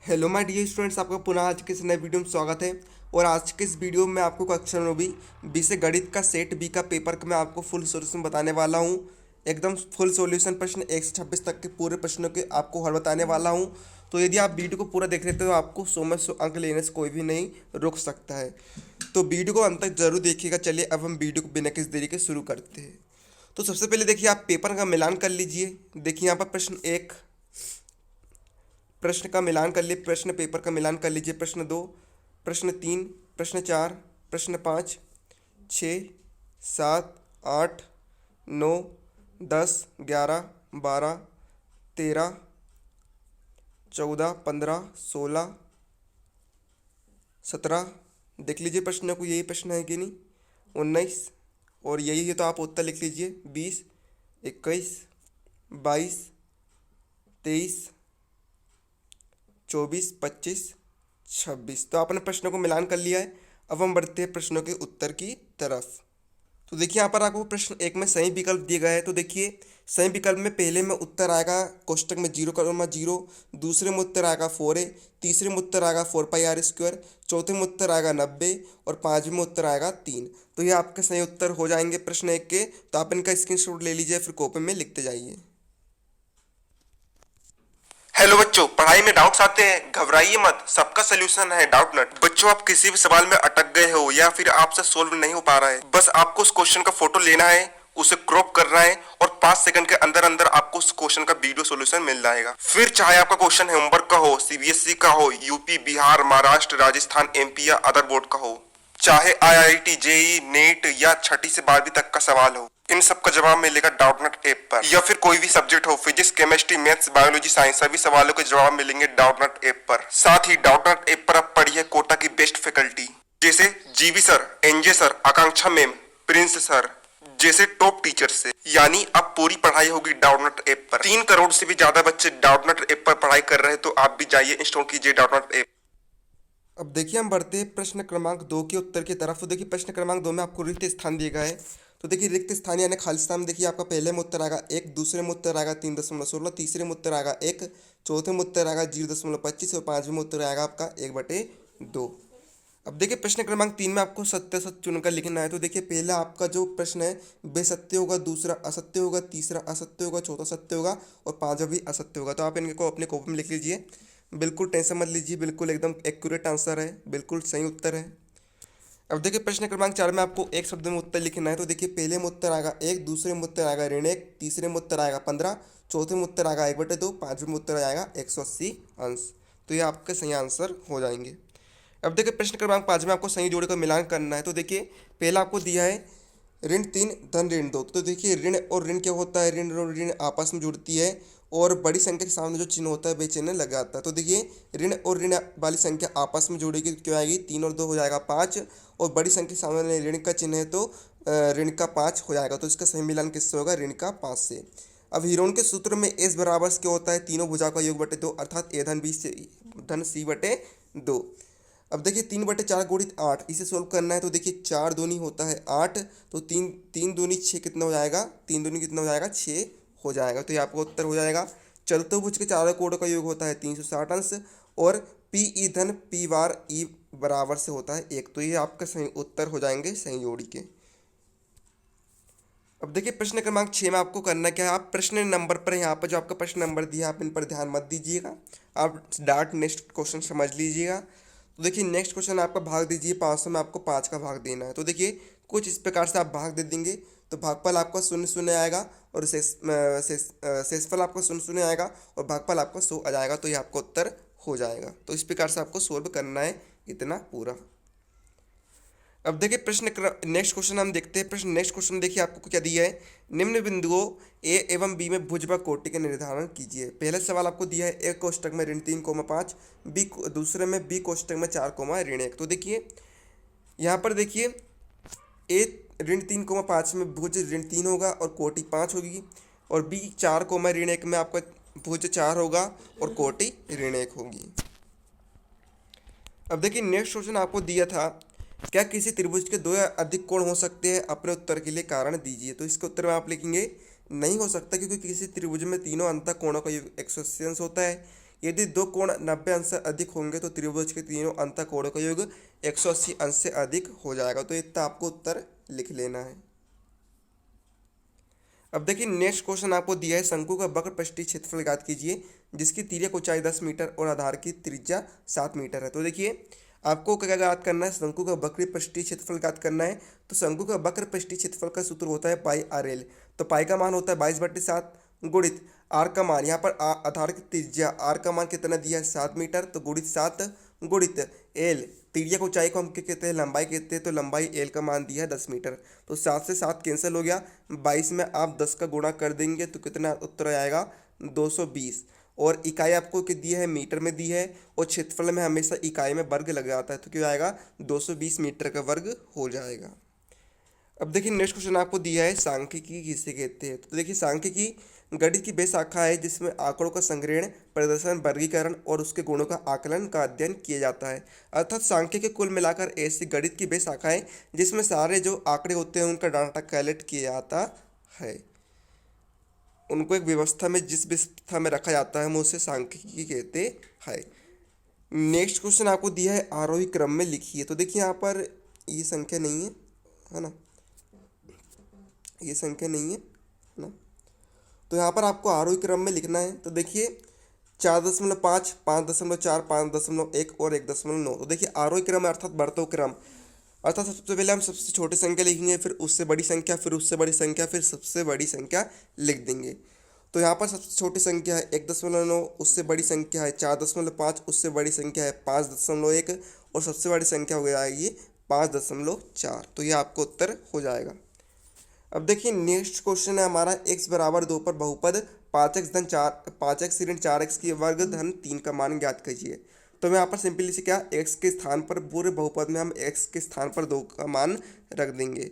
Hello my dear students, आपका पुनः आज के इस नए वीडियो में स्वागत है। और आज के इस वीडियो में आपको कक्षा 9वीं बी से गणित का सेट बी का पेपर का मैं आपको फुल सॉल्यूशन बताने वाला हूं। एकदम फुल सॉल्यूशन प्रश्न 1 से 26 तक के पूरे प्रश्नों के आपको हल बताने वाला हूं। तो यदि आप वीडियो को पूरा देख लेते हो तो आपको 100 में 100 अंक लेने से कोई भी नहीं रोक सकता है। तो वीडियो को अंत तक जरूर देखिएगा। चलिए अब हम वीडियो को बिना किसी देरी के शुरू करते हैं। तो सबसे पहले देखिए, आप पेपर का मिलान कर लीजिए। देखिए यहाँ पर प्रश्न 1 प्रश्न का मिलान कर लिए, प्रश्न पेपर का मिलान कर लीजिए। प्रश्न 2, प्रश्न 3, प्रश्न 4, प्रश्न 5, 6, 7, 8, 9, 10, 11, 12, 13, 14, 15, 16, 17। देख लीजिए प्रश्नों को, यही प्रश्न है कि नहीं। 19 और यही है, तो आप उत्तर लिख लीजिए। 20, 21, 22, 23, 24, 25, 26। तो आपने प्रश्नों को मिलान कर लिया है। अब हम बढ़ते हैं प्रश्नों के उत्तर की तरफ। तो देखिए यहाँ पर आपको प्रश्न 1 में सही विकल्प दिए गए हैं। तो देखिए सही विकल्प में पहले में उत्तर आएगा कोष्टक में 0,0, दूसरे में उत्तर आएगा 4a, तीसरे में उत्तर आएगा 4πr², चौथे में उत्तर आएगा 90 और पाँचवें में उत्तर आएगा 3। तो ये आपके सही उत्तर हो जाएंगे प्रश्न 1 के। तो आप इनका स्क्रीनशॉट ले लीजिए, फिर कॉपी में लिखते जाइए। हेलो बच्चों, पढ़ाई में डाउट्स आते हैं, घबराइए मत, सबका सोल्यूशन है डाउट नट। बच्चों, आप किसी भी सवाल में अटक गए हो या फिर आपसे सोल्व नहीं हो पा रहा है, बस आपको उस क्वेश्चन का फोटो लेना है, उसे क्रॉप करना है और 5 सेकंड के अंदर अंदर आपको उस क्वेश्चन का वीडियो सॉल्यूशन मिल जाएगा। फिर चाहे आपका क्वेश्चन होमवर्क का हो, सीबीएसई का हो, यूपी, बिहार, महाराष्ट्र, राजस्थान, एमपी या अदर बोर्ड का हो, चाहे आईआईटी, जेई, नेट या छठी से 12वीं तक का सवाल हो, इन सब का जवाब मिलेगा डाउटनट ऐप पर। या फिर कोई भी सब्जेक्ट हो, physics, chemistry, maths, biology, science, सभी सवालों के जवाब मिलेंगे डाउटनट ऐप पर। साथ ही डाउटनट ऐप पर आप पढ़िए कोटा की बेस्ट फैकल्टी जैसे जीवी सर, एनजे सर, आकांक्षा मैम, प्रिंस सर जैसे टॉप टीचर से। यानी अब पूरी पढ़ाई होगी डाउटनट ऐप पर। 3 करोड़ से भी ज्यादा बच्चे डाउटनट ऐप पर पढ़ाई कर रहे हैं, तो आप भी जाइए, इंस्टॉल कीजिए डाउटनट ऐप। अब देखिए हम बढ़ते हैं प्रश्न क्रमांक 2 के उत्तर की तरफ। तो देखिए प्रश्न क्रमांक 2 में आपको रिक्त स्थान दिया गया है। तो देखिए रिक्त स्थान यानी खाली स्थान में देखिए आपका पहले में उत्तर आएगा 1, दूसरे में उत्तर आएगा 3.16, तीसरे में उत्तर आएगा 1, चौथे में उत्तर आएगा 0.25 और पाँचवें में उत्तर आएगा आपका 1/2। अब देखिए प्रश्न क्रमांक 3 में आपको सत्य सत्य चुनकर लिखना है। तो देखिए पहला आपका जो प्रश्न है वे सत्य होगा, दूसरा असत्य होगा, तीसरा असत्य होगा, चौथा सत्य होगा और पांचवा भी असत्य होगा। तो आप इनको अपने कॉपी में लिख लीजिए। बिल्कुल टेंशन मत लीजिए, बिल्कुल एकदम एक्यूरेट आंसर है, बिल्कुल सही उत्तर है। अब देखिए प्रश्न क्रमांक 4 में आपको एक शब्द में उत्तर लिखना है। तो देखिए पहले में उत्तर आएगा 1, दूसरे में उत्तर आएगा ऋण 1, तीसरे में उत्तर आएगा 15, चौथे में उत्तर आएगा 1/2, पाँचवें में उत्तर आएगा 180 अंश। तो ये आपके सही आंसर हो जाएंगे। अब देखिए प्रश्न क्रमांक 5 में आपको सही जोड़े का मिलान करना है। तो देखिए पहला आपको दिया है ऋण 3 धन ऋण 2। तो देखिए ऋण और ऋण क्या होता है, ऋण और ऋण आपस में जुड़ती है और बड़ी संख्या के सामने जो चिन्ह होता है वे चिन्ह लग जाता है। तो देखिए ऋण और ऋण वाली संख्या आपस में जुड़ेगी, क्यों आएगी, 3 और 2 हो जाएगा 5 और बड़ी संख्या के सामने ऋण का चिन्ह है तो ऋण का 5 हो जाएगा। तो इसका सही मिलान किससे होगा, ऋण का 5 से। अब हीरोन के सूत्र में एस बराबर क्या होता है, तीनों भुजा का योग बटे 2 अर्थात ए धन बी से धन सी बटे 2। अब देखिए 3/4 गुणित 8, इसे सोल्व करना है। तो देखिए 4 दूनी होता है 8, तो 3 दूनी 6 कितना हो जाएगा, 3 दूनी कितना हो जाएगा, 6 हो जाएगा। तो ये आपका उत्तर हो जाएगा। चलते भुज के चारों कोणों का योग होता है 360 अंश और पी ई धन पी बार ई बराबर से होता है 1। तो ये आपका सही उत्तर हो जाएंगे सही जोड़ी के। अब देखिए प्रश्न क्रमांक 6 में आपको करना क्या है, आप प्रश्न नंबर पर यहाँ पर जो आपका प्रश्न नंबर दिया आप इन पर ध्यान मत दीजिएगा, आप डायरेक्ट नेक्स्ट क्वेश्चन समझ लीजिएगा। तो देखिए नेक्स्ट क्वेश्चन आपका भाग दीजिए 500 में आपको 5 का भाग देना है। तो देखिए कुछ इस प्रकार से आप भाग दे देंगे तो भागफल आपका 0 आएगा और शेषफल आपका 0 आएगा और भागफल आपका 100 आ जाएगा। तो ये आपका उत्तर हो जाएगा। तो इस प्रकार से आपको सोल्व करना है इतना पूरा। अब देखिए प्रश्न नेक्स्ट क्वेश्चन हम देखते हैं। प्रश्न नेक्स्ट क्वेश्चन देखिए आपको क्या दिया है, निम्न बिंदुओं ए एवं बी में भुज व कोटि का निर्धारण कीजिए। पहला सवाल आपको दिया है एक कोष्टक में ऋण 3,5, बी दूसरे में बी कोष्टक में 4, ऋण 1। तो देखिए यहाँ पर देखिए ए ऋण 3,5 में भुज ऋण 3 होगा और कोटि 5 होगी और बी 4, ऋण 1 में आपका भुज 4 होगा और कोटि ऋण 1 होगी। अब देखिए नेक्स्ट क्वेश्चन आपको दिया था, क्या किसी त्रिभुज के 2 या अधिक कोण हो सकते हैं, अपने उत्तर के लिए कारण दीजिए। तो इसके उत्तर में आप लिखेंगे नहीं हो सकता, क्योंकि किसी त्रिभुज में तीनों अंतः कोणों का योग 180 अंश होता है। यदि दो कोण 90 अंश से अधिक होंगे तो त्रिभुज के तीनों अंत कोणों का योग 180 अंश से अधिक हो जाएगा। तो इतना आपको उत्तर लिख लेना है। अब देखिए नेक्स्ट क्वेश्चन आपको दिया है, शंकु का वक्र पृष्ठीय क्षेत्रफल ज्ञात कीजिए जिसकी तिर्यक ऊंचाई 10 मीटर और आधार की त्रिज्या 7 मीटर है। तो देखिए आपको क्या ज्ञात करना है, शंकु का वक्र पृष्ठीय क्षेत्रफल ज्ञात करना है। तो शंकु का वक्र पृष्ठीय क्षेत्रफल का सूत्र होता है पाई आर एल। तो पाई का मान होता है 22/7 गुणित आर का मान, यहाँ पर आधार की त्रिज्या आर का मान कितना दिया है 7 मीटर, तो गुणित 7 गुणित एल, तिर्यक ऊंचाई को हम क्या कहते हैं, लंबाई कहते हैं। तो लंबाई एल का मान दिया है 10 मीटर। तो 7 से 7 कैंसिल हो गया, 22 में आप 10 का गुणा कर देंगे तो कितना उत्तर आएगा 220। और इकाई आपको क्या दी है, मीटर में दी है, और क्षेत्रफल में हमेशा इकाई में वर्ग लग जाता है, तो क्या आएगा 220 मीटर का वर्ग हो जाएगा। अब देखिए नेक्स्ट क्वेश्चन आपको दिया है, सांख्यिकी किसे कहते हैं। तो देखिए सांख्यिकी गणित की वे शाखा है जिसमें आंकड़ों का संग्रहण, प्रदर्शन, वर्गीकरण और उसके गुणों का आकलन का अध्ययन किया जाता है। अर्थात सांख्यिकी कुल मिलाकर ऐसी गणित की वे शाखा है जिसमें सारे जो आंकड़े होते हैं उनका डाटा कलेक्ट किया जाता है, उनको एक व्यवस्था में, जिस व्यवस्था में रखा जाता है हम उसे सांख्यिकी कहते हैं। नेक्स्ट क्वेश्चन आपको दिया है, आरोही क्रम में लिखिए। तो देखिए यहाँ पर ये संख्या नहीं है ना, ये संख्या नहीं है ना, तो यहाँ पर आपको आरोही क्रम में लिखना है। तो देखिए 4.5, 5.4, 5.1 और 1.9। तो देखिए आरोही क्रम अर्थात बढ़तो क्रम, अर्थात सबसे पहले हम सबसे छोटी संख्या लिखेंगे, फिर उससे बड़ी संख्या, फिर उससे बड़ी संख्या, फिर सबसे बड़ी संख्या लिख देंगे। तो यहाँ पर सबसे छोटी संख्या है 1.9, उससे बड़ी संख्या है 4.5, उससे बड़ी संख्या है 5.1 और सबसे बड़ी संख्या हो जाएगी 5.4। तो ये आपको उत्तर हो जाएगा। अब देखिए नेक्स्ट क्वेश्चन है हमारा, x बराबर 2 पर बहुपद 5x धन 5x ऋण 4x की वर्ग धन 3 का मान ज्ञात कीजिए। तो मैं यहाँ पर सिंपली से क्या, x के स्थान पर, पूरे बहुपद में हम x के स्थान पर 2 का मान रख देंगे।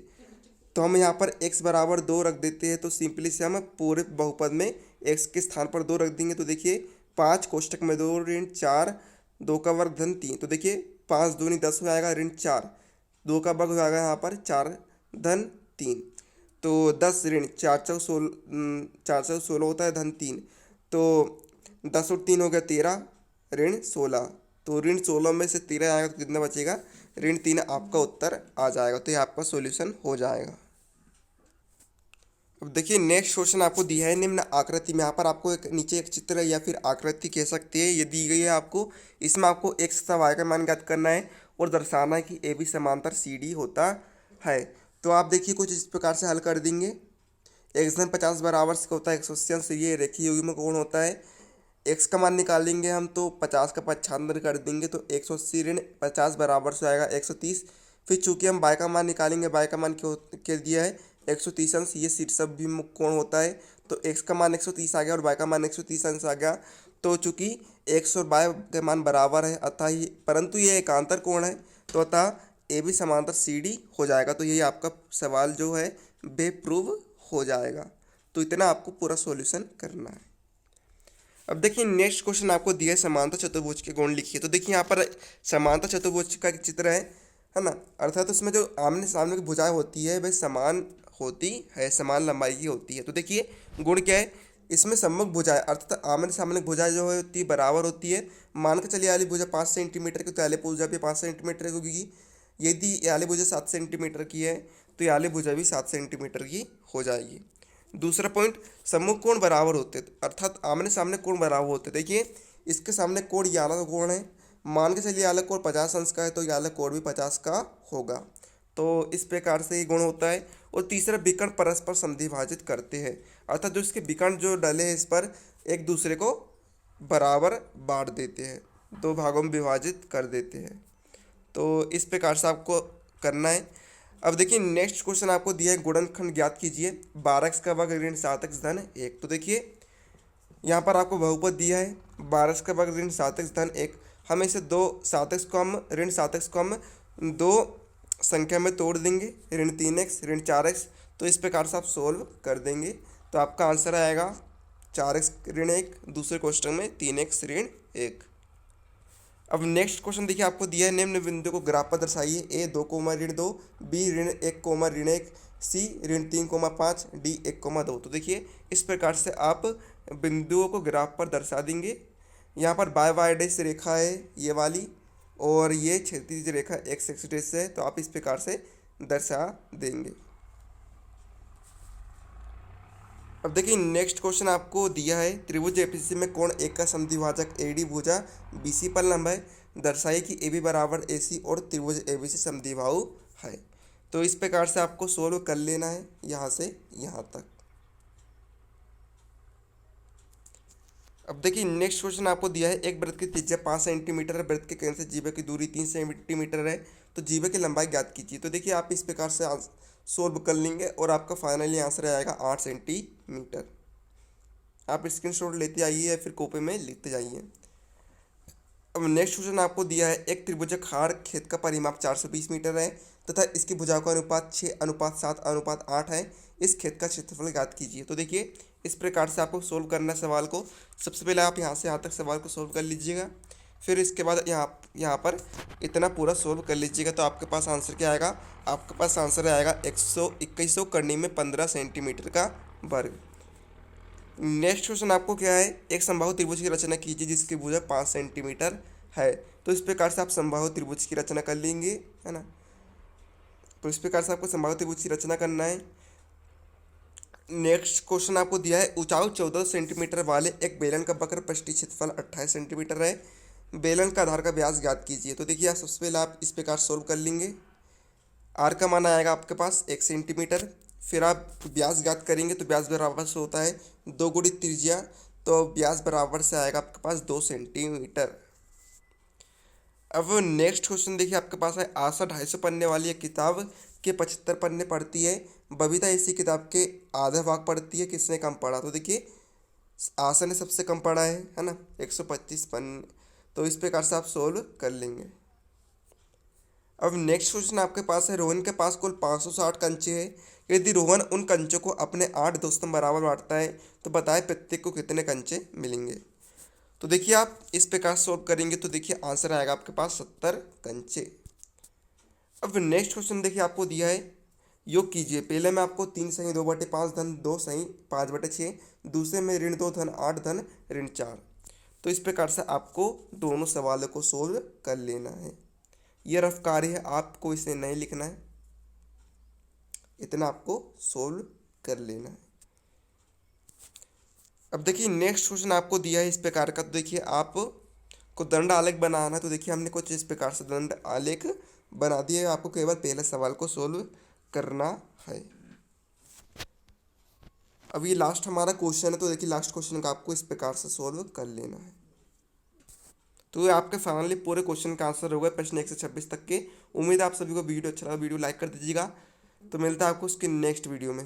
तो हम यहाँ पर x बराबर 2 रख देते हैं। तो सिंपली से हम पूरे बहुपद में x के स्थान पर 2 रख देंगे। तो देखिए 5 कोष्टक में 2 ऋण 4, 2 का वर्ग धन 3। तो देखिए 5 दूनी 10 हो जाएगा, ऋण 4, 2 का वर्ग हो जाएगा यहाँ पर 4 धन 3। तो 10 ऋण 416 होता है धन 3। तो 10 और 3 हो गया 13, ऋण 16। तो ऋण 16 में से 13 आएगा तो कितना बचेगा, ऋण 3 आपका उत्तर आ जाएगा। तो ये आपका सॉल्यूशन हो जाएगा। अब देखिए नेक्स्ट क्वेश्चन आपको दिया है, निम्न आकृति में, यहाँ पर आपको एक नीचे एक चित्र या फिर आकृति कह सकते हैं ये दी गई है आपको। इसमें आपको x तथा y का मान ज्ञात करना है और दर्शाना है कि ए बी समांतर सी डी होता है। तो आप देखिए कुछ इस प्रकार से हल कर देंगे। x धन 50 बराबर से होता है 180 अंश, ये रेखीय युग्म कोण होता है। x का मान निकालेंगे हम तो 50 का 95 कर देंगे, तो 180 ऋण 50 बराबर से आएगा 130। फिर चूंकि हम y का मान निकालेंगे, y का मान क्या दिया है 130 अंश, ये शीर्षक भी कोण होता है। तो x का मान 130 आ गया और y का मान 130 अंश आ गया। तो चूंकि x और y के मान बराबर है अतः ये, परंतु ये एकांतर कोण है, तो अतः ए बी समांतर सी डी हो जाएगा। तो यही आपका सवाल जो है बे प्रूव हो जाएगा। तो इतना आपको पूरा सॉल्यूशन करना है। अब देखिए नेक्स्ट क्वेश्चन आपको दिया है, समांतर चतुर्भुज के गुण लिखिए। तो देखिए यहाँ पर समांतर चतुर्भुज का चित्र है ना, अर्थात उसमें जो आमने सामने की भुजाएं होती है वह समान होती है, समान लंबाई की होती है। तो देखिए गुण क्या है, इसमें सम्मुख भुजाएं अर्थात आमने सामने भुजाएं जो है होती है बराबर होती है। मान के चलिए वाली भुजा 5 सेंटीमीटर की, तो वाली भुजा भी 5 सेंटीमीटर की होगी। यदि वाली भुजा 7 सेंटीमीटर की है तो वाली भुजा भी 7 सेंटीमीटर की हो जाएगी। दूसरा पॉइंट, सम्मुख कोण बराबर होते अर्थात आमने सामने कोण बराबर होते। देखिए इसके सामने कोण ये वाला कोण है, मान के चलिए वाला कोण 50 अंश का है तो ये वाला कोण भी 50 का होगा। तो इस प्रकार से ये गुण होता है। और तीसरा, विकर्ण परस्पर समद्विभाजित करते हैं, अर्थात जो इसके विकर्ण जो डले हैं इस पर एक दूसरे को बराबर बांट देते हैं, 2 भागों में विभाजित कर देते हैं। तो इस प्रकार से आपको करना है। अब देखिए नेक्स्ट क्वेश्चन आपको दिया है, गुणनखंड ज्ञात कीजिए 12x का वर्ग ऋण 7x धन 1। तो देखिए यहाँ पर आपको बहुपद दिया है 12x का वर्ग ऋण 7x धन 1। हम इसे 7x को हम ऋण 7x को हम 2 संख्या में तोड़ देंगे, ऋण 3x ऋण 4x। तो इस प्रकार से आप सोल्व कर देंगे तो आपका आंसर आएगा 4x ऋण 1, दूसरे क्वेश्चन में 3x ऋण 1। अब नेक्स्ट क्वेश्चन देखिए आपको दिया है, निम्न बिंदु को ग्राफ पर दर्शाइए। a 2 ऋण 2, b ऋण 1 ऋण 1, c ऋण 3 5, d 1 2। तो देखिए इस प्रकार से आप बिंदुओं को ग्राफ पर दर्शा देंगे। यहाँ पर वाई डैश रेखा है ये वाली, और ये क्षैतिज रेखा एक्स एक्सिस है, तो आप इस प्रकार से दर्शा देंगे। अब देखिए नेक्स्ट क्वेश्चन आपको दिया है, त्रिभुज एपीसी में कोण एक का समद्विभाजक एडी भुजा बीसी पर लंब है, दर्शाइए कि ए बी बराबर ए सी और त्रिभुज एबीसी समद्विबाहु है। तो इस प्रकार से आपको सोल्व कर लेना है यहाँ से यहाँ तक। अब देखिए नेक्स्ट क्वेश्चन आपको दिया है, एक वृत्त की त्रिज्या 5 सेंटीमीटर है, वृत्त के केंद्र से जीवा की दूरी 3 सेंटीमीटर है, तो जीवा की लंबाई ज्ञात कीजिए। तो देखिए आप इस प्रकार से सोल्व कर लेंगे और आपका फाइनली आंसर आएगा 8 सेंटीमीटर। आप स्क्रीनशॉट लेते आइए या फिर कॉपी में लिखते जाइए। अब नेक्स्ट क्वेश्चन आपको दिया है, एक त्रिभुज खाड़ खेत का परिमाप 420 मीटर है तथा इसकी भुजाओं का अनुपात 6:7:8 है, इस खेत का क्षेत्रफल ज्ञात कीजिए। तो देखिए इस प्रकार से आपको सोल्व करना है सवाल को। सबसे पहले आप यहाँ से यहाँ तक सवाल को सोल्व कर लीजिएगा, फिर इसके बाद यहाँ पर इतना पूरा सोल्व कर लीजिएगा। तो आपके पास आंसर क्या आएगा, आपके पास आंसर आएगा 2100 करने में 15 सेंटीमीटर का वर्ग। नेक्स्ट क्वेश्चन आपको क्या है, एक समबाहु त्रिभुज की रचना कीजिए जिसकी भुजा 5 सेंटीमीटर है। तो इस प्रकार से आप समबाहु त्रिभुज की रचना कर लेंगे, है ना। तो इस प्रकार से आपको समबाहु त्रिभुज की रचना करना है। नेक्स्ट क्वेश्चन आपको दिया है, ऊंचाई 14 सेंटीमीटर वाले एक बेलन का वक्र पृष्ठीय क्षेत्रफल 28 सेंटीमीटर है, बेलन का आधार का व्यास ज्ञात कीजिए। तो देखिए सबसे पहले आप इस प्रकार सोल्व कर लेंगे। आर का मान आएगा आपके पास 1 सेंटीमीटर, फिर आप व्यास ज्ञात करेंगे तो व्यास बराबर से होता है 2 गुणित त्रिज्या, तो व्यास बराबर से आएगा आपके पास 2 सेंटीमीटर। अब नेक्स्ट क्वेश्चन देखिए आपके पास है, आशा 250 पन्ने वाली एक किताब के 75 पन्ने पढ़ती है, बबीता इसी किताब के आधा भाग पढ़ती है, किसने कम पढ़ा। तो देखिए आशा ने सबसे कम पढ़ा है ना, 125 पन्ने। तो इस प्रकार से आप सोल्व कर लेंगे। अब नेक्स्ट क्वेश्चन आपके पास है, रोहन के पास कुल 560 कंचे हैं, यदि रोहन उन कंचों को अपने 8 दोस्तों में बराबर बांटता है तो बताए प्रत्येक को कितने कंचे मिलेंगे। तो देखिए आप इस प्रकार सोल्व करेंगे तो देखिए आंसर आएगा आपके पास 70 कंचे। अब नेक्स्ट क्वेश्चन देखिए आपको दिया है, योग कीजिए। पहले में आपको 3 सही 2/5 धन 2 सही 5/6, दूसरे में ऋण 2 धन 8 धन ऋण 4। तो इस प्रकार से आपको दोनों सवालों को सोल्व कर लेना है। यह रफ कार्य है, आपको इसे नहीं लिखना है, इतना आपको सोल्व कर लेना है। अब देखिए नेक्स्ट क्वेश्चन आपको दिया है इस प्रकार का, तो देखिए आपको दंड आलेख बनाना है। तो देखिए हमने कुछ इस प्रकार से दंड आलेख बना दिए, आपको केवल पहले सवाल को सोल्व करना है। अब ये लास्ट हमारा क्वेश्चन है, तो देखिए लास्ट क्वेश्चन का आपको इस प्रकार से सोल्व कर लेना है। तो ये आपके फाइनली पूरे क्वेश्चन का आंसर हो गए प्रश्न 1 से 26 तक के। उम्मीद है आप सभी को वीडियो अच्छा लगा, वीडियो लाइक कर दीजिएगा। तो मिलता है आपको उसके नेक्स्ट वीडियो में।